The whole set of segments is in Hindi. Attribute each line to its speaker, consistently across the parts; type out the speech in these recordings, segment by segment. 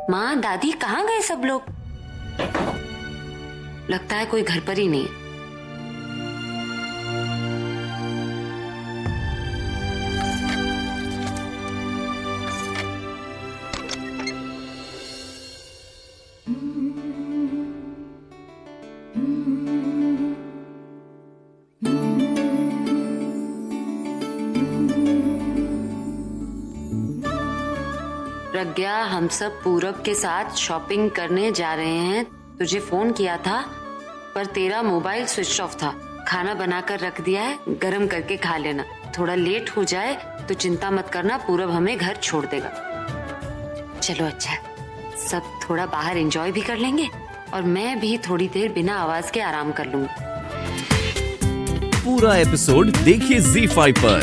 Speaker 1: माँ दादी कहाँ गए सब लोग? लगता है कोई घर पर ही नहीं है। प्रज्ञा, हम सब पूरब के साथ शॉपिंग करने जा रहे हैं। तुझे फोन किया था पर तेरा मोबाइल स्विच ऑफ था। खाना बनाकर रख दिया है, गरम करके खा लेना। थोड़ा लेट हो जाए तो चिंता मत करना, पूरब हमें घर छोड़ देगा। चलो अच्छा, सब थोड़ा बाहर एंजॉय भी कर लेंगे और मैं भी थोड़ी देर बिना आवाज के आराम कर लूंगी।
Speaker 2: पूरा एपिसोड देखिए ZEE5 पर।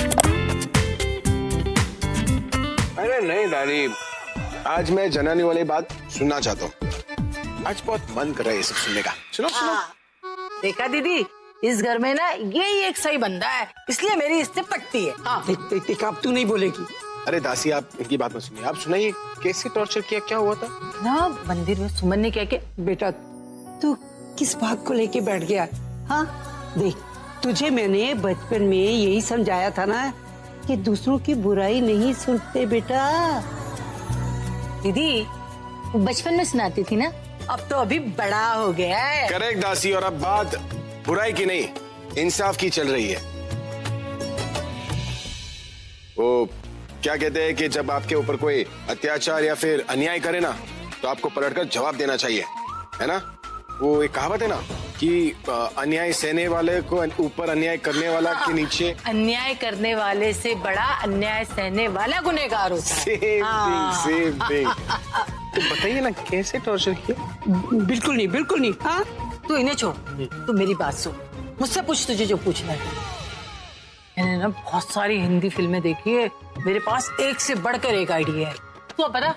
Speaker 3: अरे नहीं दादी, आज मैं जनानी वाली बात सुनना चाहता हूँ। आज बहुत मन कर रहा है ये सब सुनने का। सुनो सुनो।
Speaker 4: देखा दीदी, इस घर में ना यही एक सही बंदा है, इसलिए मेरी इससे पटती है। हाँ।
Speaker 5: देख अब तू नहीं बोलेगी।
Speaker 3: अरे दासी, आप इनकी बात मत सुनिए, आप सुनाइए कैसे टॉर्चर किया, क्या हुआ था?
Speaker 4: ना मंदिर में सुमन ने क्या किया।
Speaker 5: बेटा तू किस बात को लेके बैठ गया? हाँ देख, तुझे मैंने बचपन में यही समझाया था ना कि दूसरों की बुराई नहीं सुनते बेटा।
Speaker 4: दीदी बचपन में सुनाती थी ना, अब तो अभी बड़ा हो गया है।
Speaker 3: करेक्ट दासी, और अब बात बुराई की नहीं, इंसाफ की चल रही है। वो क्या कहते हैं कि जब आपके ऊपर कोई अत्याचार या फिर अन्याय करे ना, तो आपको पलटकर जवाब देना चाहिए, है ना? वो एक कहावत है ना कि अन्याय सहने वाले को ऊपर अन्याय करने वाला के नीचे।
Speaker 4: अन्याय करने वाले से बड़ा अन्याय सहने वाला गुनहगार होता है।
Speaker 3: Same thing. तो बताइए ना कैसे टॉर्चर किया?
Speaker 5: बिल्कुल नहीं। हाँ
Speaker 4: तू इन्हें छोड़, तू मेरी बात सुन, मुझसे पूछ तुझे जो पूछना है। मैंने ना बहुत सारी हिंदी फिल्में देखी है, मेरे पास एक से बढ़कर एक आइडिया है। तू अब बता,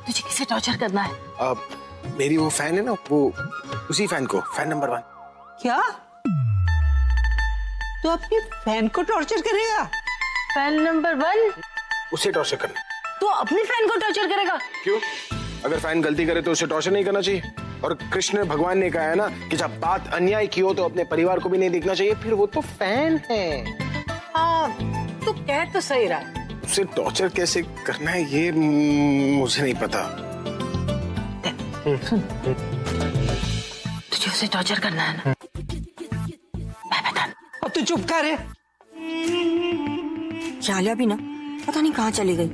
Speaker 4: तुझे किसे टॉर्चर करना है?
Speaker 3: अब मेरी वो फैन है ना, वो उसी फैन को, फैन नंबर 1।
Speaker 5: क्या तू अपनी फैन को टॉर्चर करेगा?
Speaker 4: Fan number 1?
Speaker 3: उसे टॉर्चर करना।
Speaker 4: तू अपनी फैन को टॉर्चर करेगा?
Speaker 3: क्यों? अगर फैन गलती करे तो उसे टॉर्चर नहीं करना चाहिए? और कृष्ण भगवान ने कहा है ना कि जब बात अन्याय की हो तो अपने परिवार को भी नहीं देखना चाहिए, फिर वो तो फैन है।
Speaker 4: हाँ तू कह तो सही रहा है।
Speaker 3: उसे टॉर्चर कैसे करना है ये मुझे नहीं पता।
Speaker 4: तुझे उसे टॉर्चर करना है ना, मैं बता।
Speaker 5: अब तू चुप कर।
Speaker 6: शालिया भी ना पता नहीं कहाँ चली गई।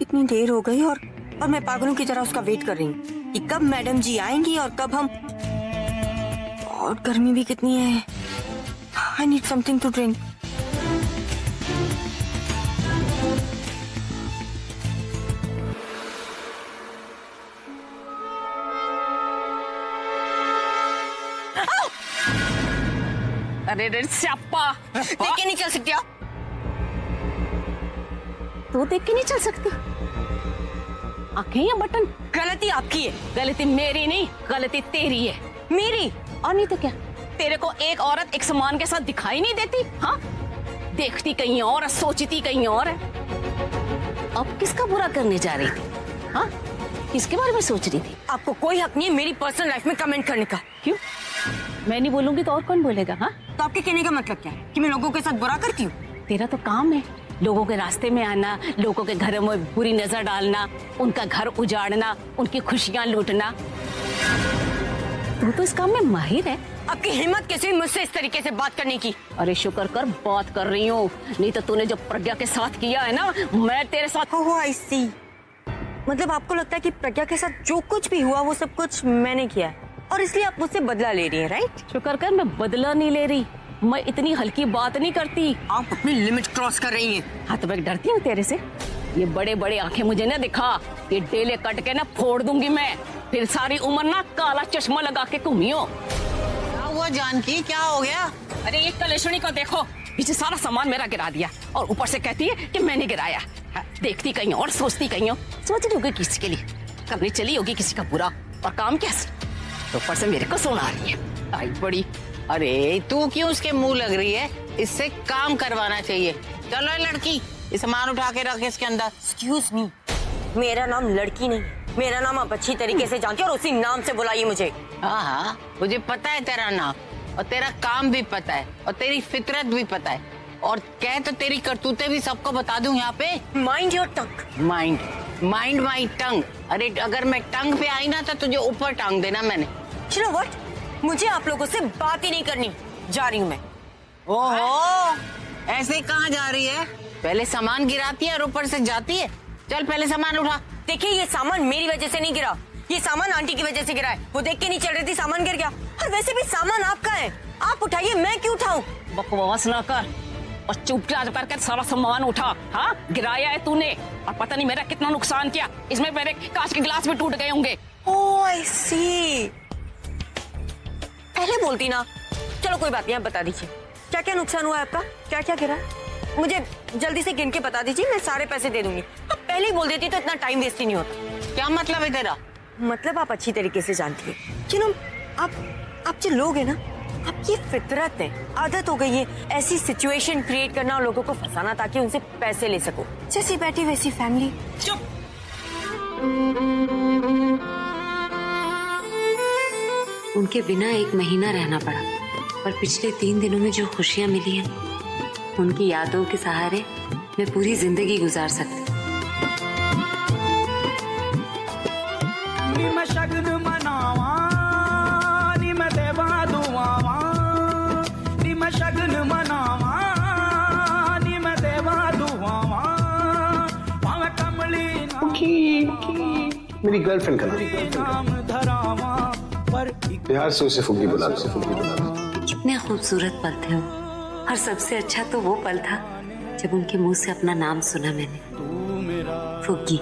Speaker 6: इतनी देर हो गई और मैं पागलों की तरह उसका वेट कर रही हूँ कि कब मैडम जी आएंगी और कब हम। और गर्मी भी कितनी है। I need something to drink.
Speaker 4: अरे रे स्यापा,
Speaker 6: देख के नहीं चल सकती आप?
Speaker 4: तू देख के नहीं चल सकती? आंखें या बटन?
Speaker 6: गलती आपकी है।
Speaker 4: गलती मेरी नहीं, गलती तेरी है।
Speaker 6: मेरी?
Speaker 4: और नहीं तो क्या, तेरे को एक औरत एक समान के साथ दिखाई नहीं देती? हाँ, देखती कहीं और, सोचती कहीं और है। अब किसका बुरा करने जा रही थी? हाँ, किसके बारे में सोच रही थी?
Speaker 6: आपको कोई हक नहीं है मेरी पर्सनल लाइफ में कमेंट करने का।
Speaker 4: क्यों? मैं नहीं बोलूंगी तो और कौन बोलेगा? हाँ,
Speaker 6: तो आपके कहने का मतलब क्या है कि मैं लोगों के साथ बुरा करती हूँ?
Speaker 4: तेरा तो काम है लोगों के रास्ते में आना, लोगों के घरों में बुरी नजर डालना, उनका घर उजाड़ना, उनकी खुशियां लूटना। तू तो इस काम में माहिर है।
Speaker 6: आपकी हिम्मत कैसे हुई मुझसे इस तरीके से बात करने की?
Speaker 4: अरे शुक्र कर बात कर रही हूँ, नहीं तो तूने जो प्रज्ञा के साथ किया है ना, मैं तेरे साथ।
Speaker 6: ओह आई सी। मतलब आपको लगता है कि प्रज्ञा के साथ जो कुछ भी हुआ वो सब कुछ मैंने किया है और इसलिए आप मुझसे बदला ले रही हैं, राइट?
Speaker 4: शुक्र कर मैं बदला नहीं ले रही, मैं इतनी हल्की बात नहीं करती।
Speaker 6: आप अपनी लिमिट क्रॉस कर रही हैं।
Speaker 4: हाँ तो मैं डरती हूँ तेरे से? ये बड़े बड़े आंखें मुझे ना दिखा, ये डेले कट के ना फोड़ दूंगी मैं, फिर सारी उम्र ना काला चश्मा लगा के घूमियो।
Speaker 6: क्या हुआ जानकी, क्या हो गया?
Speaker 4: अरे ये कलेशनी को देखो, पीछे सारा सामान मेरा गिरा दिया और ऊपर से कहती है कि मैंने गिराया। देखती कहीं और, सोचती कहीं और, सोच रही होगी किसी के लिए, करने चली होगी किसी का बुरा, और काम कैसे? ऊपर से मेरे को सुना रही है, आई बड़ी।
Speaker 7: अरे तू क्यों उसके मुंह लग रही है? इससे काम करवाना चाहिए। चलो लड़की, ये सामान उठा के रख इसके अंदर।
Speaker 6: एक्सक्यूज मी, मेरा नाम लड़की नहीं, मेरा नाम आप अच्छी तरीके से जानती हो और उसी नाम से बुलाइए मुझे।
Speaker 7: हाँ, मुझे पता है तेरा नाम और तेरा काम भी पता है और तेरी फितरत भी पता है और कह तो तेरी करतूतें भी सबको बता दूं यहाँ पे।
Speaker 6: Mind your tongue.
Speaker 7: Mind my tongue. अरे अगर मैं टंग पे आई ना तो तुझे ऊपर टांग देना मैंने।
Speaker 6: You know what? मुझे आप लोगों से बात ही नहीं करनी, जा रही हूँ मैं।
Speaker 7: ओहो, ऐसे कहाँ जा रही है? पहले सामान गिराती है और ऊपर से जाती है। चल पहले सामान उठा।
Speaker 6: देखिए ये सामान मेरी वजह से नहीं गिरा, ये सामान आंटी की वजह से गिरा है। वो देख के नहीं चल रही थी, सामान गिर गया। और वैसे भी सामान आपका है, आप उठाइए, मैं क्यों उठाऊं?
Speaker 4: बकवास ना कर और चुपचाप करके सारा सामान उठा। हाँ, गिराया है तूने और पता नहीं मेरा कितना नुकसान किया। इसमें मेरे कांच के गिलास भी टूट गए होंगे।
Speaker 6: ओह आई सी, पहले बोलती ना। चलो कोई बात नहीं, आप बता दीजिए क्या क्या नुकसान हुआ है आपका, क्या क्या गिरा? मुझे जल्दी से गिन के बता दीजिए, मैं सारे पैसे दे दूंगी। आप पहले ही बोल देती तो इतना टाइम वेस्ट ही नहीं होता।
Speaker 7: क्या मतलब है तेरा?
Speaker 6: मतलब आप अच्छी तरीके से जानती है कि ना, आप जो लोग हैं ना, आपकी फितरत है, आदत हो गई है ऐसी सिचुएशन क्रिएट करना और लोगों को फंसाना ताकि उनसे पैसे ले सको। जैसी बैठी वैसी फैमिली।
Speaker 4: चुप।
Speaker 1: उनके बिना 1 महीना रहना पड़ा, पर पिछले 3 दिनों में जो खुशियां मिली हैं, उनकी यादों के सहारे मैं पूरी जिंदगी गुजार सकती।
Speaker 3: मेरी गर्लफ्रेंड का नाम, प्यार से उसे फुग्गी बुला दो।
Speaker 1: कितने खूबसूरत पल थे वो, और सबसे अच्छा तो वो पल था जब उनके मुंह से अपना नाम सुना मैंने, फुग्गी।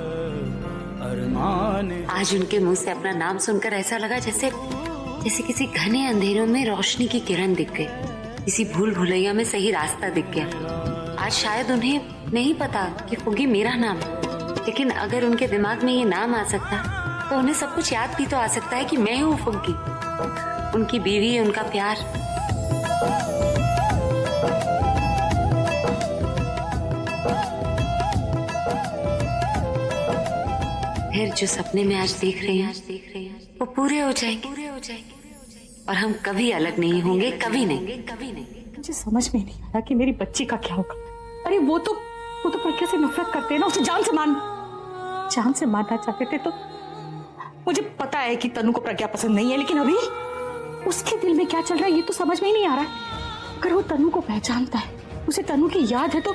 Speaker 1: आज उनके मुंह से अपना नाम सुनकर ऐसा लगा जैसे किसी घने अंधेरों में रोशनी की किरण दिख गई, किसी भूल भुलैया में सही रास्ता दिख गया। आज शायद उन्हें नहीं पता कि फुग्गी मेरा नाम है, लेकिन अगर उनके दिमाग में ये नाम आ सकता तो उन्हें सब कुछ याद भी तो आ सकता है कि मैं हूँ फुग्गी, उनकी बीवी, उनका प्यार। फिर जो सपने में आज देख रहे हैं वो पूरे हो जाएंगे और हम कभी अलग नहीं होंगे, कभी नहीं।
Speaker 8: मुझे समझ में नहीं आ रहा कि मेरी बच्ची का क्या होगा। अरे वो तो प्रज्ञा से नफरत करते हैं ना, उसे जान से मारना चाहते थे। तो मुझे पता है कि तनु को प्रज्ञा पसंद नहीं है, लेकिन अभी उसके दिल में क्या चल रहा है ये तो समझ में ही नहीं आ रहा है। अगर वो तनु को पहचानता है, उसे तनु की याद है, तो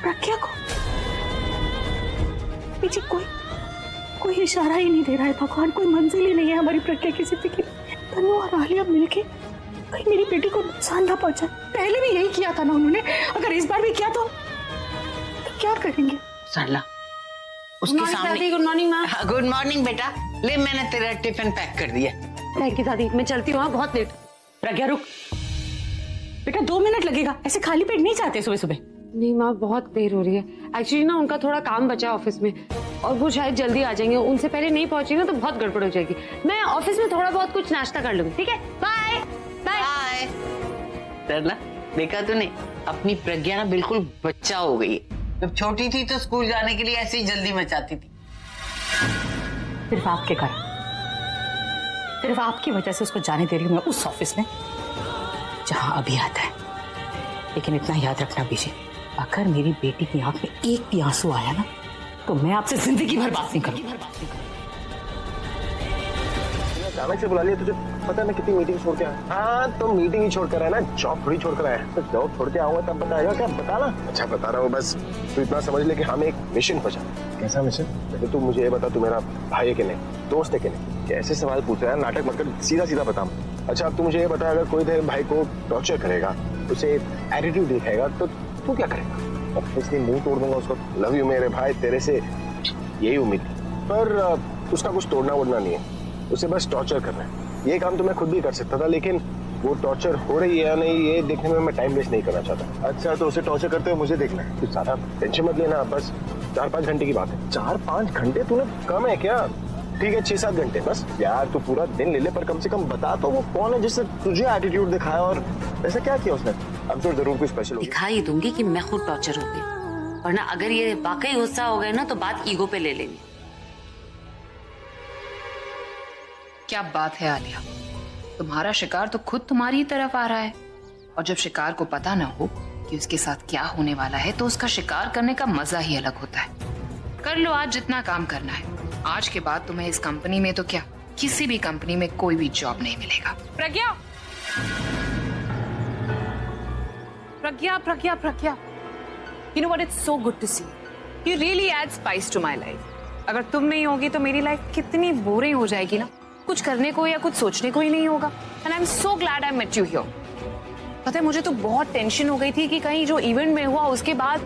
Speaker 8: प्रज्ञा को पीछे कोई इशारा ही नहीं दे रहा है। भगवान, कोई मंजिल ही नहीं है हमारी प्रज्ञा की जिंदगी में। तनु और आलिया मिलके कहीं मेरी बेटी को नुकसान ना पहुंचाए। पहले भी यही किया था ना उन्होंने, अगर इस बार भी किया तो क्या करेंगे?
Speaker 7: सरला, उसके सामने।
Speaker 1: Good morning ma'am.
Speaker 7: Good morning बेटा, ले मैंने तेरा टिफिन पैक कर दिया।
Speaker 1: थैंक यू दादी, मैं चलती हूँ, बहुत लेट।
Speaker 8: प्रज्ञा रुक बेटा, 2 मिनट लगेगा, ऐसे खाली पेट नहीं जाते सुबह सुबह।
Speaker 1: नहीं माँ, बहुत देर हो रही है। एक्चुअली ना उनका थोड़ा काम बचा है ऑफिस में और वो शायद जल्दी आ जाएंगे। उनसे पहले नहीं पहुंचेंगे तो बहुत गड़बड़ हो जाएगी। मैं ऑफिस में थोड़ा बहुत कुछ नाश्ता कर लूंगी, ठीक है? Bye bye.
Speaker 7: सरला, देखा तूने, अपनी प्रज्ञा ना बिल्कुल बच्चा हो गई है। जब छोटी थी तो स्कूल जाने के लिए ऐसे ही जल्दी मचाती थी।
Speaker 8: सिर्फ आपके कारण, सिर्फ आपकी वजह से उसको जाने दे रही हूँ मैं उस ऑफिस में जहां अभी आता है। लेकिन इतना याद रखना बीजी, अगर मेरी बेटी की आंख में एक भी आंसू आया ना तो मैं आपसे जिंदगी भर बात नहीं करूंगी।
Speaker 3: अचानक से बुला लिया तुझे, पता है मैं कितनी मीटिंग छोड़ के आया। हाँ तो मीटिंग ही छोड़ कर आया ना, जॉब थोड़ी छोड़ कर आया। तो जॉब छोड़ के आऊंगा तब बताएगा क्या, बता ना। अच्छा बता रहा हूँ, बस तू इतना समझ ले कि हमें एक मिशन पहुंचा। कैसा मिशन? पहले तू मुझे ये बता, तू मेरा भाई है कि नहीं, दोस्त है कि नहीं? कैसे सवाल पूछ रहा है, नाटक मत कर, सीधा सीधा बता। अच्छा अब तू मुझे ये बता, अगर कोई तेरे भाई को टॉर्चर करेगा, उसे एटीट्यूड दिखाएगा तो तू क्या करेगा? ऑब्वियसली मुंह तोड़ दूंगा उसको। लव यू मेरे भाई, तेरे से यही उम्मीद थी। पर उसका कुछ तोड़ना वोड़ना नहीं है, उसे बस टॉर्चर करना है। ये काम तो मैं खुद भी कर सकता था, लेकिन वो टॉर्चर हो रही है या नहीं ये देखने में मैं टाइम वेस्ट नहीं करना चाहता। अच्छा तो उसे टॉर्चर करते हुए मुझे देखना है, कुछ ज्यादा टेंशन मत लेना, बस 4-5 घंटे की बात है। 4-5 घंटे तूने कम है क्या? ठीक है 6-7 घंटे बस। यार तू पूरा दिन ले ले, पर कम से कम बता तो वो कौन है जिससे तुझे एटीट्यूड दिखाया और ऐसा क्या किया उसने? अब तो जरूर कुछ स्पेशल होगा।
Speaker 1: दिखा ही दूंगी कि मैं खुद टॉर्चर हो गई, वरना अगर ये वाकई गुस्सा हो गए ना तो बात ईगो पे ले लेंगे।
Speaker 9: क्या बात है आलिया, तुम्हारा शिकार तो खुद तुम्हारी ही तरफ आ रहा है, और जब शिकार को पता ना हो कि उसके साथ क्या होने वाला है तो उसका शिकार करने का मजा ही अलग होता है। कर लो आज जितना काम करना है। आज के बाद तुम्हें इस कंपनी में तो क्या, किसी भी कंपनी में कोई भी जॉब नहीं मिलेगा।
Speaker 8: प्रज्ञा, प्रज्ञा, प्रज्ञा, प्रज्ञा, you know what, it's so good to see you. You really add spice to my life. अगर तुम नहीं होगी तो मेरी लाइफ कितनी बोरिंग हो जाएगी ना, कुछ करने को या कुछ सोचने को ही नहीं होगा। And I'm so glad I met you here. पता है, मुझे तो बहुत टेंशन हो गई थी कि कहीं जो इवेंट में हुआ उसके बाद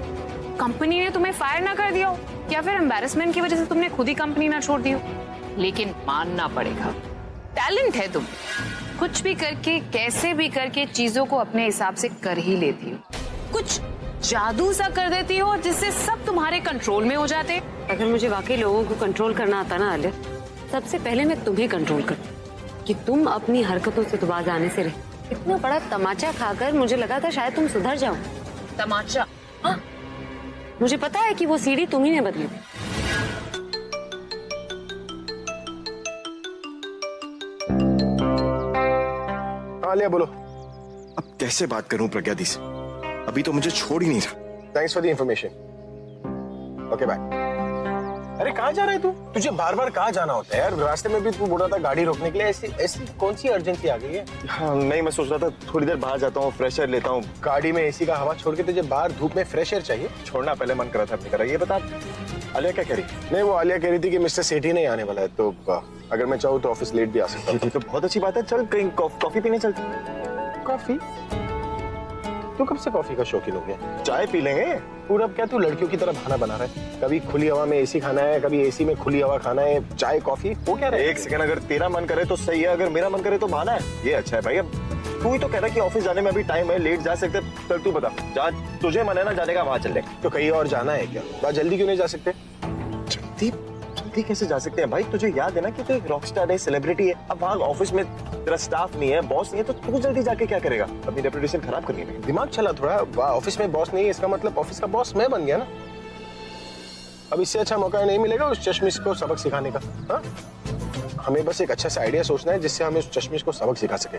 Speaker 8: कंपनी ने तुम्हें फायर ना कर दिया हो, या फिर एम्बैरेसमेंट की वजह से तुमने खुद ही कंपनी ना छोड़ दी हो। लेकिन मानना पड़ेगा, टैलेंट है तुम, कुछ भी करके कैसे भी करके चीजों को अपने हिसाब से कर ही लेती हो, कुछ जादू सा कर देती हो जिससे सब तुम्हारे कंट्रोल में हो जाते।
Speaker 1: अगर मुझे वाकई लोगों को कंट्रोल करना आता ना आलिया, सबसे पहले मैं तुम्हें कंट्रोल कर, कि तुम अपनी हरकतों से तो बाज आने से रहे। इतना बड़ा तमाचा खाकर मुझे लगा था शायद तुम सुधर जाओ।
Speaker 8: तमाचा?
Speaker 1: हाँ, मुझे पता है कि वो सीढ़ी तुम ही ने बदली थी।
Speaker 3: आलिया बोलो।
Speaker 10: अब कैसे बात करूं प्रज्ञा दी से, अभी तो मुझे छोड़ ही नहीं रहा।
Speaker 3: Thanks for the information. Okay bye. अरे कहाँ जा रहा है तू? तुझे बार बार कहाँ जाना होता है यार? रास्ते में भी तू बोल रहा था गाड़ी रोकने के लिए, ऐसी कौन सी अर्जेंसी आ गई है?
Speaker 10: हाँ नहीं, मैं सोच रहा था थोड़ी देर बाहर जाता हूँ, फ्रेश एयर लेता हूँ।
Speaker 3: गाड़ी में एसी का हवा छोड़ के तुझे बाहर धूप में फ्रेश एयर चाहिए?
Speaker 10: छोड़ना पहले मन करा था अपनी तरह। ये बता आलिया क्या कह रही?
Speaker 3: नहीं, वो आलिया कह रही थी कि मिस्टर सेठी नहीं आने वाला है, तो अगर मैं चाहूँ तो ऑफिस लेट भी आ सकता हूँ।
Speaker 10: ये तो बहुत अच्छी बात है, चल कहीं कॉफी पीने चलते।
Speaker 3: कॉफी? तू कब से कॉफी का शौकीन हो गया?
Speaker 10: चाय पी लेंगे।
Speaker 3: पूरा क्या तू लड़कियों की तरह बहाना बना रहा है? कभी खुली हवा में एसी खाना है, कभी एसी में खुली हवा खाना है, चाय कॉफी हो क्या रहा है?
Speaker 10: एक सेकंड, अगर तेरा मन करे तो सही है, अगर मेरा मन करे तो बहाना है। ये अच्छा है भाई। अब तू ही तो कह रहा है कि ऑफिस जाने में अभी टाइम है, लेट जा सकते। चल तू बता, जहाँ तुझे मन है ना जाने का वहां चल ले।
Speaker 3: तो कहीं और जाना है क्या? बहुत जल्दी क्यों नहीं जा सकते?
Speaker 10: जल्दी कैसे जा सकते हैं भाई? तुझे याद है ना कि तू एक रॉकस्टार है, सेलिब्रिटी है। अब वहाँ ऑफिस में तेरा स्टाफ नहीं है, बॉस नहीं है, तो तू जल्दी जाके क्या करेगा? अपनी रेपुटेशन खराब करनी है।
Speaker 3: दिमाग चला थोड़ा। ऑफिस में बॉस नहीं है इसका मतलब ऑफिस का बॉस मैं बन गया ना। अब इससे अच्छा मौका नहीं मिलेगा उस चश्मिश को सबक सिखाने का। हाँ, हमें बस एक अच्छा सा आइडिया सोचना है जिससे हमें उस चश्मिश को सबक सिखा सके।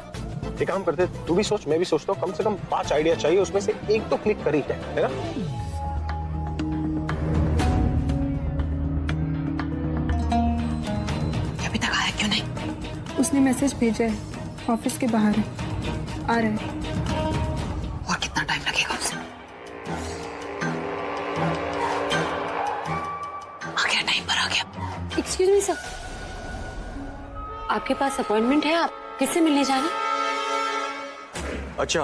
Speaker 3: एक काम करते, तू भी सोच, मैं भी सोचता हूँ। कम से कम 5 आइडिया चाहिए, उसमें से एक तो क्लिक कर ही है ना?
Speaker 8: अभी तक आया क्यों नहीं?
Speaker 11: उसने मैसेज भेजा है, ऑफिस के बाहर है, आ रहा है।
Speaker 8: और कितना टाइम लगेगा उसे? आ गया, टाइम पर आ गया।
Speaker 1: एक्सक्यूज मी सर, आपके पास अपॉइंटमेंट है? आप किससे मिलने जाना?
Speaker 10: अच्छा,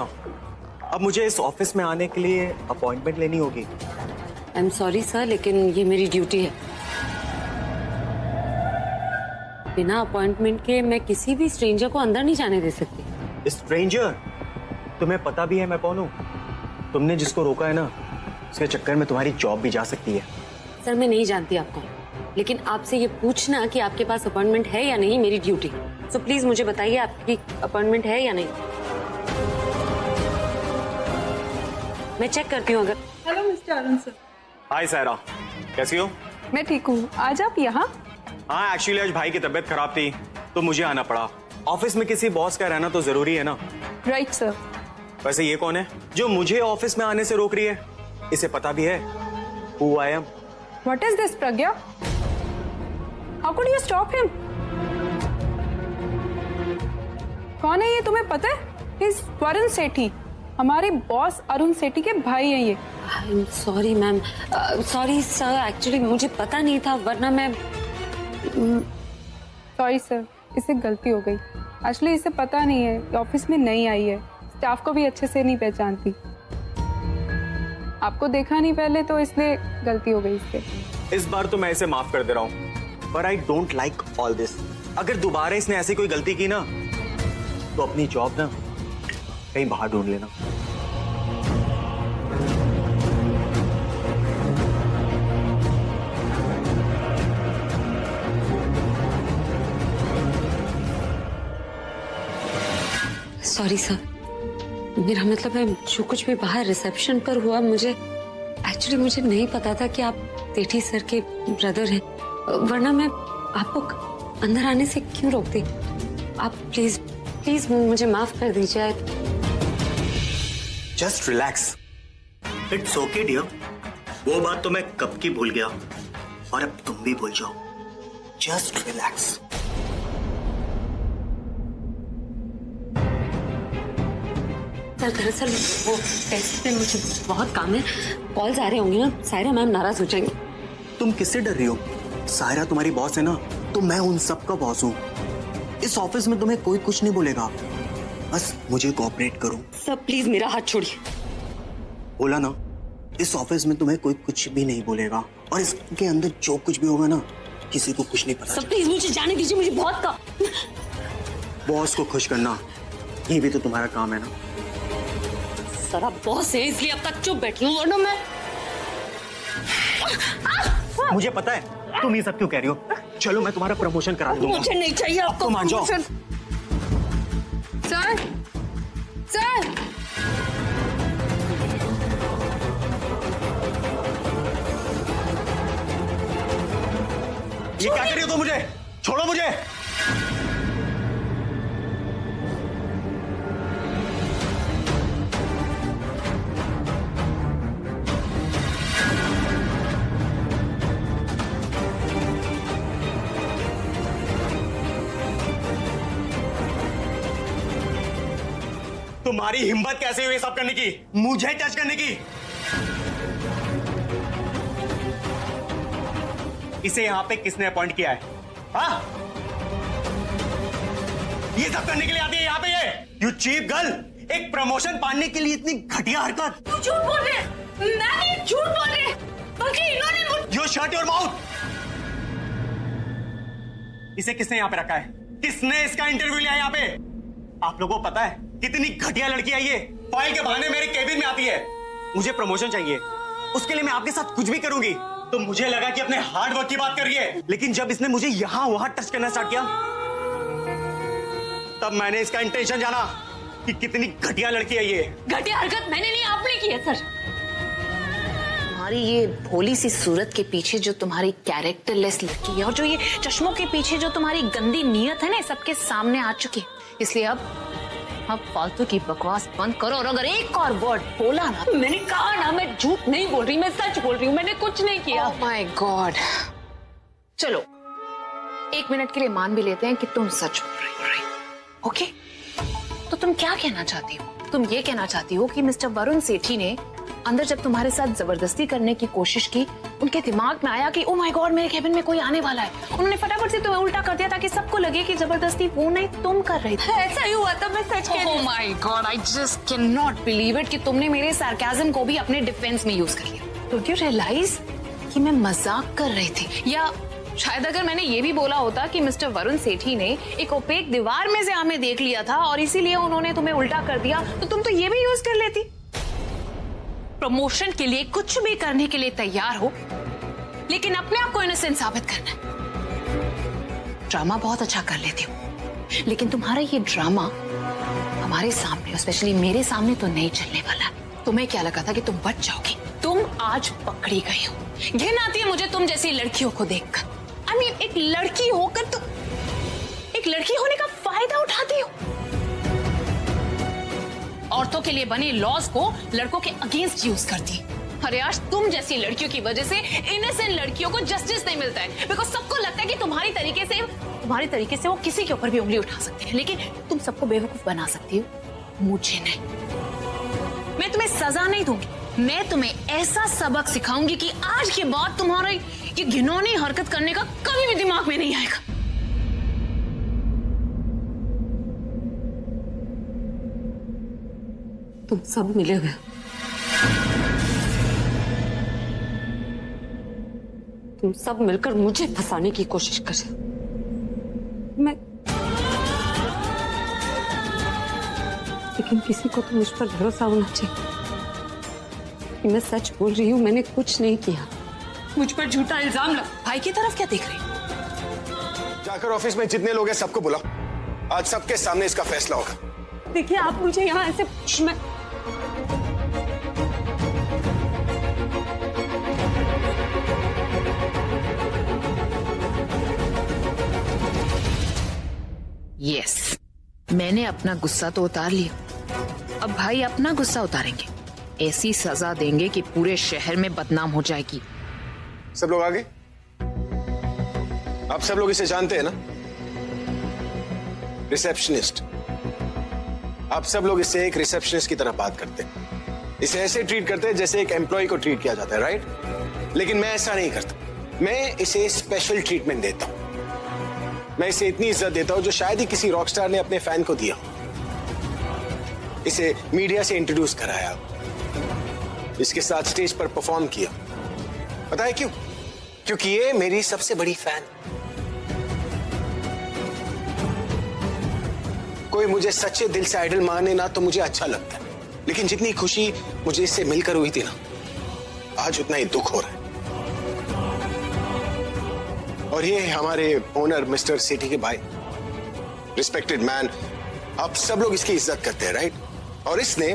Speaker 10: अब मुझे इस ऑफिस में आने के लिए अपॉइंटमेंट लेनी होगी?
Speaker 1: आई एम सॉरी सर, लेकिन ये मेरी ड्यूटी है। बिना अपॉइंटमेंट के मैं किसी भी स्ट्रेंजर को अंदर नहीं जाने दे सकती।
Speaker 10: स्ट्रेंजर? तुम्हें पता भी है मैं कौन हूँ? तुमने जिसको रोका है ना, उसके चक्कर में तुम्हारी जॉब भी जा सकती है।
Speaker 1: सर मैं नहीं जानती आपको, लेकिन आपसे ये पूछना कि आपके पास अपॉइंटमेंट है या नहीं मेरी ड्यूटी। सो प्लीज मुझे बताइए आपकी अपॉइंटमेंट है या नहीं। मैं चेक करती हूँ अगर।
Speaker 11: Hello mister Arun sir.
Speaker 10: Hi Saira, कैसी हो?
Speaker 11: मैं ठीक हूँ। आज आप यहाँ?
Speaker 10: हाँ, एक्चुअली आज भाई की तबीयत खराब थी तो मुझे आना पड़ा। ऑफिस में किसी बॉस का रहना तो जरूरी है ना।
Speaker 11: Right sir.
Speaker 10: वैसे ये कौन है जो मुझे ऑफिस में आने से रोक रही है? इसे पता भी है who I am?
Speaker 11: What is this, Pragya? How could you stop him? कौन है ये, तुम्हें पता है? He's वरुण सेठी, हमारे बॉस अरुण सेठी के भाई हैं ये।
Speaker 1: I am sorry ma'am, sorry sir, actually मुझे पता नहीं था, वरना मैं।
Speaker 11: सॉरी सर, इससे गलती हो गई। एक्चुअली इसे पता नहीं है कि ऑफिस में नई आई है, स्टाफ को भी अच्छे से नहीं पहचानती। आपको देखा नहीं पहले तो इसलिए गलती हो गई इससे।
Speaker 10: इस बार तो मैं इसे माफ कर दे रहा हूँ, पर I don't like all this. अगर दोबारा इसने ऐसी कोई गलती की ना तो अपनी जॉब ना कहीं बाहर ढूंढ लेना।
Speaker 1: सॉरी सर, मेरा मतलब है जो कुछ भी बाहर रिसेप्शन पर हुआ, मुझे नहीं पता था कि आप सेठी सर के ब्रदर हैं, वरना मैं अंदर आने से क्यों रोकते? आप प्लीज प्लीज मुझे माफ कर दीजिए।
Speaker 10: Just relax, it's okay dear. वो बात तो मैं कब की भूल गया और अब तुम भी भूल जाओ। Just relax.
Speaker 1: सर दरअसल वो टेस्ट पे मुझे बहुत काम है, कॉल्स आ रहे होंगे ना, सायरा मैम नाराज हो जाएंगी।
Speaker 10: तुम किससे डर रही हो? सायरा तुम्हारी बॉस है ना, तो मैं उन सब का बॉस हूँ। इस ऑफिस में तुम्हें कोई कुछ नहीं बोलेगा, बस मुझे कोऑपरेट करो।
Speaker 1: सर प्लीज मेरा हाथ छोड़िए।
Speaker 10: बोला ना, इस ऑफिस में तुम्हें कोई कुछ भी नहीं बोलेगा, और इसके अंदर जो कुछ भी होगा ना, किसी को कुछ नहीं पता।
Speaker 1: सर प्लीज मुझे जाने दीजिए, मुझे बहुत काम।
Speaker 10: बॉस को खुश करना, ये भी तो तुम्हारा काम है ना।
Speaker 1: सर आप बॉस हैं इसलिए अब तक चुप बैठी हूँ, वरना मैं।
Speaker 10: मुझे पता है तुम ये सब क्यों कह रही हो। चलो मैं तुम्हारा प्रमोशन करा दूंगा।
Speaker 1: मुझे नहीं चाहिए आपको।
Speaker 10: मान जाओ।
Speaker 11: सर सर
Speaker 10: ये क्या कर रही हो तुम? मुझे छोड़ो, मुझे। तुम्हारी हिम्मत कैसे हुई सब करने की, मुझे टच करने की? इसे यहां पे किसने अपॉइंट किया है? हाँ? ये सब करने के लिए आती है यहाँ पे ये? यू चीप गर्ल, एक प्रमोशन पाने के लिए इतनी घटिया हरकत।
Speaker 8: तू झूठ बोल रहे, मैं नहीं झूठ बोल रही, बल्कि इन्होंने मुझे।
Speaker 10: You shut your mouth. इसे किसने यहाँ पे रखा है? किसने इसका इंटरव्यू लिया यहाँ पे? आप लोगों को पता है कितनी घटिया लड़की है ये? फाइल के बहाने मेरे केबिन में आती है। मुझे प्रमोशन चाहिए, उसके लिए मैं आपके साथ कुछ भी करूंगी। तो मुझे लगा कि अपने हार्ड वर्क की बात कर रही है, लेकिन जब इसने मुझे यहां वहां टच करना स्टार्ट किया, तब मैंने इसका इंटेंशन जाना कि कितनी घटिया लड़की है ये।
Speaker 8: घटिया हरकत मैंने नहीं, आपने की है सर।
Speaker 9: तुम्हारी ये भोली सी सूरत के पीछे जो तुम्हारी कैरेक्टरलेस लड़की है, और जो ये चश्मों के पीछे जो तुम्हारी गंदी नीयत है ना, सबके सामने आ चुकी है। इसलिए अब फालतू की बकवास बंद करो, और अगर एक और वर्ड बोला ना।
Speaker 8: मैंने कहा ना, मैं झूठ नहीं बोल रही, मैं सच बोल रही हूँ, मैंने कुछ नहीं किया।
Speaker 9: Oh my God. चलो 1 मिनट के लिए मान भी लेते हैं कि तुम सच बोल रही हो, ओके? तो तुम क्या कहना चाहती हो? तुम ये कहना चाहती हो कि मिस्टर वरुण सेठी ने अंदर जब तुम्हारे साथ जबरदस्ती करने की कोशिश की, उनके दिमाग में आया कि ओ माय गॉड मेरे केबिन में कोई आने वाला है, उन्होंने फटाफट से तुम्हें उल्टा कर दिया ताकि सबको लगे कि जबरदस्ती वो नहीं तुम कर रही थी।
Speaker 8: ऐसा ही हुआ था, मैं सच कह रही हूँ।
Speaker 9: Oh my God, I just can not believe it कि तुमने मेरे सार्केज्म को भी अपने डिफेंस में यूज कर लिया। डोंट यू रियलाइज कि मैं मजाक कर रही थी? या शायद अगर मैंने ये भी बोला होता कि मिस्टर वरुण सेठी ने एक ओपेक दीवार में से हमें देख लिया था और इसीलिए उन्होंने तुम्हें उल्टा कर दिया, तो तुम तो ये भी यूज कर लेती। प्रमोशन के लिए कुछ भी करने के लिए तैयार हो, लेकिन अपने आप को इनोसेंट साबित करना है। ड्रामा बहुत अच्छा कर लेती हो, लेकिन तुम्हारा ये ड्रामा हमारे सामने, स्पेशली मेरे सामने तो नहीं चलने वाला। तुम्हें क्या लगा था कि तुम बच जाओगी? तुम आज पकड़ी गई हो। घिन आती है मुझे तुम जैसी लड़कियों को देखकर। आई मीन, एक लड़की होकर तुम एक लड़की होने का फायदा उठाती हो। औरतों के लिए बने लॉज को लड़कों के अगेंस्ट यूज करती। अरे आज तुम जैसी लड़कियों की वजह से इनोसेंट लड़कियों को जस्टिस नहीं मिलता है, बिकॉज सबको लगता है कि तुम्हारी तरीके से वो किसी के ऊपर भी उंगली उठा सकते हैं, लेकिन तुम सबको बेवकूफ बना सकती हो, मुझे नहीं। मैं तुम्हें सजा नहीं दूंगी, मैं तुम्हें ऐसा सबक सिखाऊंगी कि आज के बाद तुम्हारा ये घिनौनी हरकत करने का कभी भी दिमाग में नहीं आएगा।
Speaker 1: तुम सब मिले हुए हो। तुम सब मिलकर मुझे फंसाने की कोशिश कर रहे हो। लेकिन किसी को तो मुझ पर भरोसा होना चाहिए। मैं सच बोल रही हूँ, मैंने कुछ नहीं किया।
Speaker 8: मुझ पर झूठा इल्जाम लगा।
Speaker 9: भाई की तरफ क्या देख रही हो?
Speaker 3: जाकर ऑफिस में जितने लोग हैं सबको बुला, आज सबके सामने इसका फैसला होगा।
Speaker 8: देखिए आप मुझे यहाँ ऐसे
Speaker 9: मैंने अपना गुस्सा तो उतार लिया, अब भाई अपना गुस्सा उतारेंगे। ऐसी सजा देंगे कि पूरे शहर में बदनाम हो जाएगी।
Speaker 3: सब लोग आगे? आप सब लोग इसे जानते हैं ना, रिसेप्शनिस्ट। आप सब लोग इससे एक रिसेप्शनिस्ट की तरह बात करते हैं, इसे ऐसे ट्रीट करते हैं जैसे एक एम्प्लॉय को ट्रीट किया जाता है, राइट? लेकिन मैं ऐसा नहीं करता, मैं इसे स्पेशल ट्रीटमेंट देता हूं। मैं इसे इतनी इज्जत देता हूं जो शायद ही किसी रॉकस्टार ने अपने फैन को दिया। इसे मीडिया से इंट्रोड्यूस कराया, इसके साथ स्टेज पर परफॉर्म किया। पता है क्यों? क्योंकि ये मेरी सबसे बड़ी फैन। कोई मुझे सच्चे दिल से आइडल माने ना तो मुझे अच्छा लगता है, लेकिन जितनी खुशी मुझे इससे मिलकर हुई थी ना, आज उतना ही दुख हो रहा है। और ये हमारे ओनर मिस्टर सेठी के भाई, रिस्पेक्टेड मैन। आप सब लोग इसकी इज्जत करते हैं, राइट? और इसने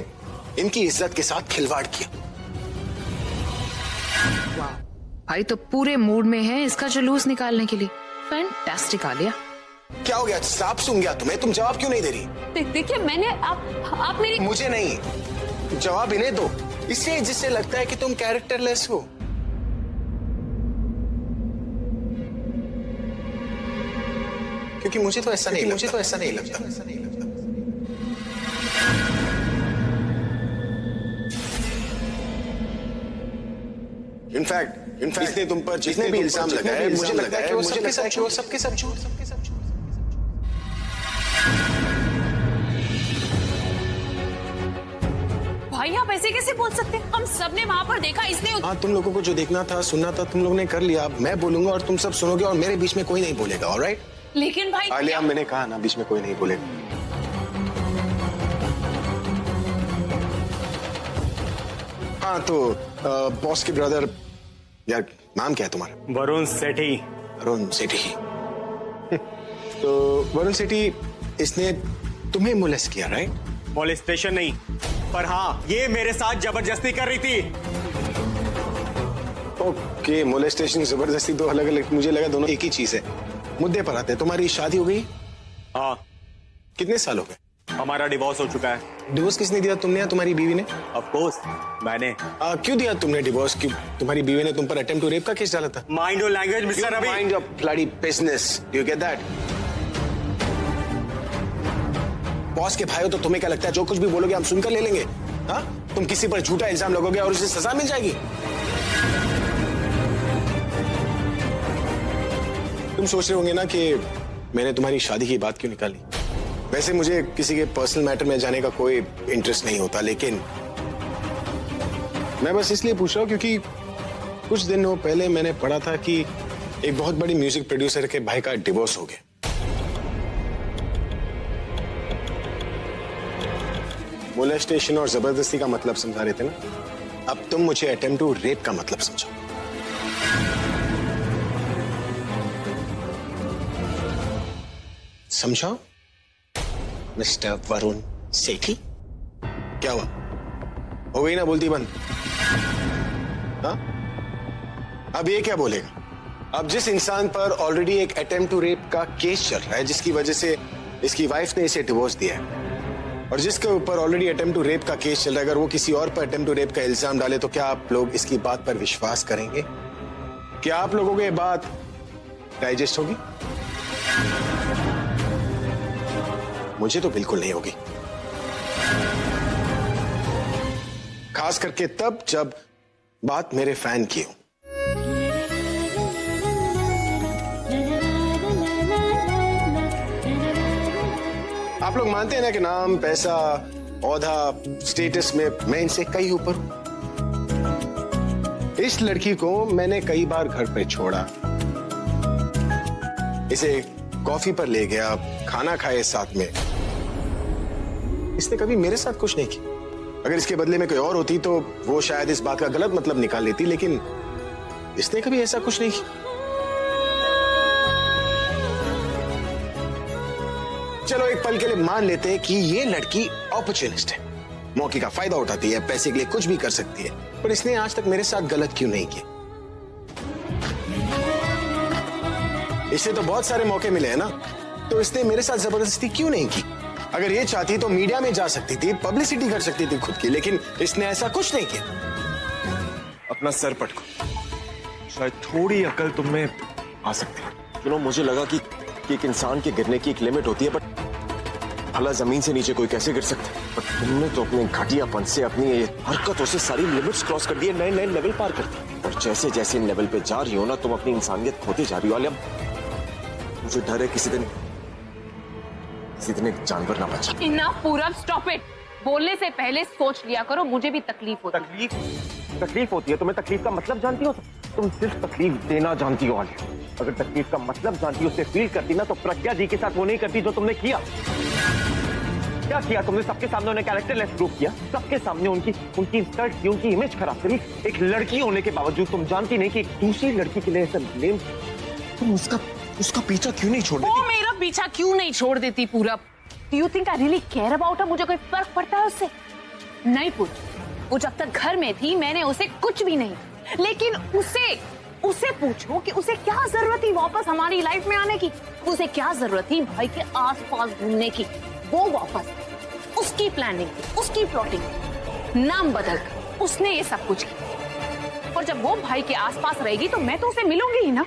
Speaker 3: इनकी इज्जत के साथ खिलवाड़ किया।
Speaker 9: वाह, भाई तो पूरे मूड में है इसका जुलूस निकालने के लिए। फैंटास्टिक आलिया।
Speaker 3: क्या हो गया? सांप सूंघ गया तुम्हें? तुम जवाब क्यों नहीं दे रही?
Speaker 8: देखिए मैंने आप मेरी
Speaker 3: मुझे नहीं, जवाब इन्हें दो। इससे जिससे लगता है कि तुम कैरेक्टरलेस हो। क्योंकि मुझे तो ऐसा नहीं लगता। इनफैक्ट इसने तुम पर जितने भी इल्जाम लगाए हैं, मुझे लगता है कि वो सबके सब झूठ।
Speaker 4: भाई आप ऐसे कैसे बोल सकते हैं? हम सबने वहाँ पर देखा, इसने
Speaker 3: हाँ, तुम लोगों को जो देखना था, सुनना था, तुम लोगों ने कर लिया। अब मैं बोलूंगा और तुम सब सुनोगे और मेरे बीच में कोई नहीं बोलेगा, ऑलराइट?
Speaker 4: लेकिन भाई
Speaker 3: आलिया, मैंने कहा ना, बीच में कोई नहीं बोलेगा। हाँ तो बॉस के ब्रदर, यार नाम क्या है तुम्हारा?
Speaker 10: वरुण सेठी।
Speaker 3: वरुण सेठी। तो वरुण सेठी, इसने तुम्हें मोलेस्ट किया, राइट?
Speaker 10: मॉलेस्टेशन नहीं, पर हाँ ये मेरे साथ जबरदस्ती कर रही थी।
Speaker 3: ओके, मोलेस्टेशन जबरदस्ती दो अलग अलग, मुझे लगा दोनों एक ही चीज है। मुद्दे पर आते हैं। तुम्हारी शादी हो गई?
Speaker 10: हाँ।
Speaker 3: कितने साल हो गए?
Speaker 10: हमारा डिवोर्स हो चुका है।
Speaker 3: डिवोर्स किसने दिया, तुमने या तुम्हारी बीवी ने?
Speaker 10: ऑफ कोर्स मैंने।
Speaker 3: क्यों दिया तुमने डिवोर्स? क्यों? तुम्हारी बीवी ने तुम पर अटेम्प्ट टू रेप का केस डाला था।
Speaker 10: Mind your language mister Ravi.
Speaker 3: Mind your bloody business, do you get that? Boss के भाई हो तो तुम्हें क्या लगता है जो कुछ भी बोलोगे हम सुनकर ले लेंगे? हाँ, तुम किसी पर झूठा इल्जाम लगोगे और उसे सजा मिल जाएगी। तुम सोच रहे होंगे ना कि मैंने तुम्हारी शादी की बात क्यों निकाली। वैसे मुझे किसी के पर्सनल मैटर में जाने का कोई इंटरेस्ट नहीं होता, लेकिन मैं बस इसलिए पूछ रहा हूं क्योंकि कुछ दिनों पहले मैंने पढ़ा था कि एक बहुत बड़ी म्यूजिक प्रोड्यूसर के भाई का डिवोर्स हो गया। मोलेस्टेशन और जबरदस्ती का मतलब समझा रहे थे ना, अब तुम मुझे अटेम्प्ट टू रेप का मतलब समझो। समझो मिस्टर वरुण सेठी? क्या हुआ? हो गई ना बोलती बंद? हाँ, अब ये क्या बोलेगा? अब जिस इंसान पर ऑलरेडी एक अटेम्प्ट टू रेप का केस चल रहा है, जिसकी वजह से इसकी वाइफ ने इसे डिवोर्स दिया है, और जिसके ऊपर ऑलरेडी अटेम्प्ट टू रेप का केस चल रहा है, अगर वो किसी और पर अटेम्प्ट टू रेप का इल्जाम डाले तो क्या आप लोग इसकी बात पर विश्वास करेंगे? क्या आप लोगों को ये बात डाइजेस्ट होगी? मुझे तो बिल्कुल नहीं होगी, खास करके तब जब बात मेरे फैन की हो। आप लोग मानते हैं ना कि नाम, पैसा, औहदा, स्टेटस में मैं इनसे कई ऊपर हूं। इस लड़की को मैंने कई बार घर पे छोड़ा, इसे कॉफी पर ले गया, खाना खाए साथ में। इसने कभी मेरे साथ कुछ नहीं किया। अगर इसके बदले में कोई और होती तो वो शायद इस बात का गलत मतलब निकाल लेती, लेकिन इसने कभी ऐसा कुछ नहीं किया। चलो एक पल के लिए मान लेते हैं कि ये लड़की अपॉर्चुनिस्ट है, मौके का फायदा उठाती है, पैसे के लिए कुछ भी कर सकती है, पर इसने आज तक मेरे साथ गलत क्यों नहीं किया? इसे तो बहुत सारे मौके मिले हैं ना, तो इसने मेरे साथ जबरदस्ती क्यों नहीं की? अगर ये चाहती तो मीडिया में जा सकती थी, पब्लिसिटी कर सकती थी खुद की, लेकिन इसने ऐसा कुछ नहीं किया।
Speaker 12: अपना सर पटको, शायद थोड़ी अकल तुम में आ सकती है। चलो, मुझे लगा कि एक इंसान के गिरने की एक लिमिट होती है, बट भला जमीन से नीचे कोई कैसे गिर सकता है? बट तुमने तो अपने घटियापन से, अपनी हरकतों से सारी लिमिट्स क्रॉस कर दिए, नए नए लेवल पार कर दिए। और जैसे जैसे इन लेवल पे जा रही हो ना, तुम अपनी इंसानियत खोते जा रही हो। आलिया, मुझे डर है किसी दिन एक जानवर ना बचा।
Speaker 9: इनफ पूरब, स्टॉप इट। बोलने से पहले सोच लिया करो, मुझे भी तकलीफ होती है।
Speaker 12: तकलीफ होती है? तुम्हें तकलीफ का मतलब जानती हो? तुम सिर्फ तकलीफ देना जानती हो आलिया। अगर तकलीफ का मतलब जानती, उससे फील करती ना, तो प्रज्ञा जी के साथ वो नहीं करती जो तुमने किया। क्या किया तुमने? सबके सामने उन्हें कैरेक्टरलेस प्रूफ किया, सबके सामने उनकी इंसल्ट की, उनकी इमेज खराब करी। एक लड़की होने के बावजूद तुम जानती नहीं कि एक दूसरी लड़की के लिए ऐसा ब्लेम, तुम उसका पीछा क्यों नहीं छोड़ देती?
Speaker 9: वो मेरा पीछा क्यों नहीं छोड़ देती पूरब? Do you think I really care about her? मुझे कोई फर्क पड़ता है उससे? नहीं पूछ। वो जब तक घर में थी मैंने उसे कुछ भी नहीं, लेकिन उसे पूछो कि उसे क्या जरूरत थी वापस हमारी लाइफ में आने की? उसे क्या जरूरत थी भाई के आसपास घूमने की? वो वापस, उसकी प्लानिंग, उसकी प्लॉटिंग, नाम बदल उसने ये सब कुछ किया। और जब वो भाई के आसपास रहेगी तो मैं तो उसे मिलूंगी ही ना।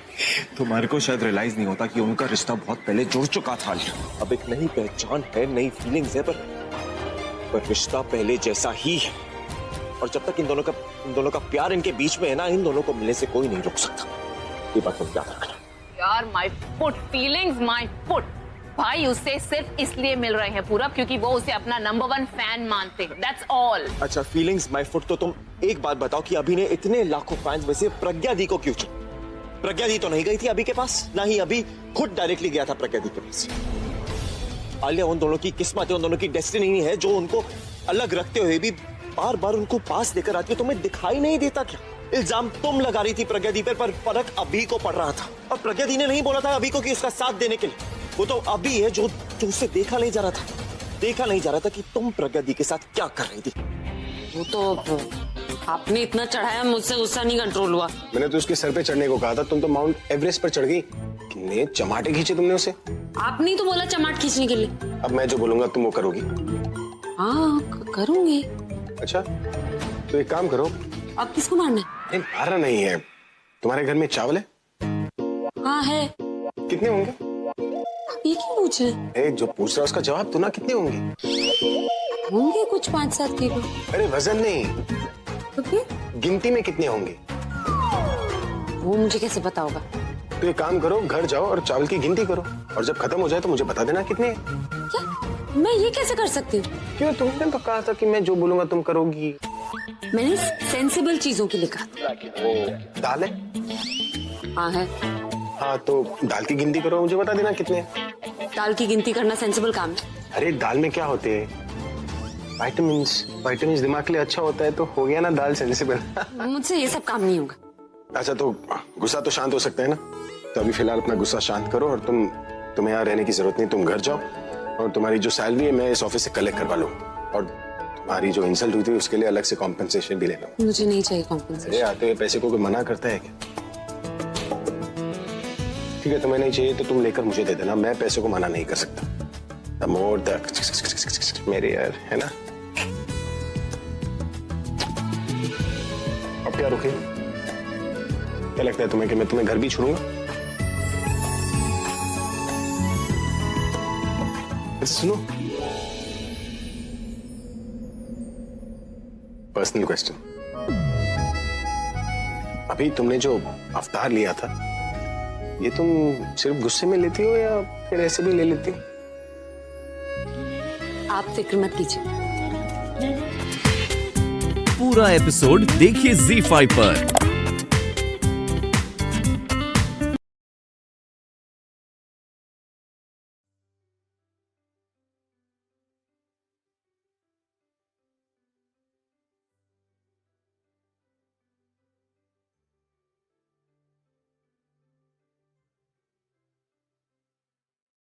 Speaker 12: तुम्हारे को शायद रियलाइज नहीं होता कि उनका रिश्ता बहुत पहले जुड़ चुका था। अब एक नई पहचान है, नई फीलिंग्स है, पर रिश्ता पहले जैसा ही है। और जब तक इन दोनों का प्यार इनके बीच में है ना, इन दोनों को मिलने से कोई नहीं रोक सकता। ये बात तुम याद रखना।
Speaker 9: यार, my foot, feelings my foot. भाई उससे सिर्फ इसलिए मिल रहे हैं पूरब क्योंकि वो उसे अपना नंबर 1 फैन मानते हैं। That's all।
Speaker 12: अच्छा, फीलिंग्स माय फुट। तो तुम एक बात बताओ कि अभी ने इतने लाखों फैंस में से प्रज्ञा दी को क्यों चुना? प्रज्ञा दी तो नहीं गई थी अभी के पास, ना ही अभी खुद डायरेक्टली गया था प्रज्ञा दी के पास। आलिया, उन दोनों की किस्मत है, उन दोनों की डेस्टिनी है, जो उनको अलग रखते हुए भी बार बार उनको पास लेकर आती है। तुम्हें दिखाई नहीं देता क्या? इल्जाम तुम लगा रही थी प्रज्ञा दी पर फर्क अभी को पड़ रहा था। और प्रज्ञा दी ने नहीं बोला था अभी को कि उसका साथ देने के लिए। वो तो अभी है जो उससे देखा नहीं जा रहा था कि तुम प्रज्ञा दी के साथ क्या कर रही थी।
Speaker 1: वो तो आपने इतना चढ़ाया, मुझसे गुस्सा नहीं कंट्रोल हुआ।
Speaker 3: मैंने तो उसके सर पे चढ़ने को कहा था, तुम तो माउंट एवरेस्ट पर चढ़ गई। कितने चमाटे खींचे तुमने उसे।
Speaker 1: आपने तो बोला चमाट खींचने के लिए।
Speaker 3: अब मैं जो बोलूंगा तुम वो करोगी?
Speaker 1: हाँ, करूंगी।
Speaker 3: अच्छा, तो एक काम करो।
Speaker 1: अब किसको मारना है?
Speaker 3: मारना नहीं है। तुम्हारे घर में चावल है?
Speaker 1: हाँ है।
Speaker 3: कितने होंगे?
Speaker 1: ये क्यों पूछ रहे?
Speaker 3: जो पूछ रहा उसका जवाब दो ना। कितने होंगे?
Speaker 1: होंगे कुछ 5-7 किलो।
Speaker 3: अरे वजन नहीं,
Speaker 1: तो फिर
Speaker 3: गिनती में कितने होंगे?
Speaker 1: वो मुझे कैसे पता होगा?
Speaker 3: तो एक काम करो, घर जाओ और चावल की गिनती करो, और जब खत्म हो जाए तो मुझे बता देना कितने हैं।
Speaker 1: क्या? मैं ये कैसे कर सकती हूँ?
Speaker 3: क्यों? तुमने तो कहा था कि मैं जो बोलूंगा तुम करोगी।
Speaker 1: मैंने सेंसिबल चीजों के लिए कहा।
Speaker 3: वो दाल है?
Speaker 1: हाँ है।
Speaker 3: हाँ, तो दाल की गिनती करो, मुझे बता देना कितने हैं।
Speaker 1: दाल की गिनती करना सेंसिबल काम है?
Speaker 3: अरे दाल में क्या होते हैं? विटामिन्स दिमाग के लिए अच्छा होता है, तो हो गया ना दाल सेंसिबल।
Speaker 1: मुझसे ये सब काम नहीं होगा।
Speaker 3: अच्छा, तो गुस्सा तो शांत हो सकता है ना? तो अभी फिलहाल अपना गुस्सा शांत करो, और तुम्हें यहाँ रहने की जरूरत नहीं। तुम घर जाओ, और तुम्हारी जो सैलरी है मैं इस ऑफिस से कलेक्ट करवा लूँ, और तुम्हारी जो इंसल्ट हुई थी उसके लिए अलग से कॉम्पेंसेशन भी लेना।
Speaker 1: मुझे नहीं चाहिए कॉम्पेंसेशन।
Speaker 3: अरे आते हुए पैसे को कोई मना करता है क्या? ठीक है, तुम्हें नहीं चाहिए तो तुम लेकर मुझे दे देना, मैं पैसे को मना नहीं कर सकता। मोर द मेरे यार, है ना? अब क्या रुके? क्या लगता है तुम्हें कि मैं तुम्हें घर भी छोड़ूंगा? सुनो, पर्सनल क्वेश्चन। अभी तुमने जो अवतार लिया था, ये तुम सिर्फ गुस्से में लेती हो या फिर ऐसे भी ले लेती हो?
Speaker 1: आप फिक्र मत कीजिए।
Speaker 2: पूरा एपिसोड देखिए ZEE5 पर।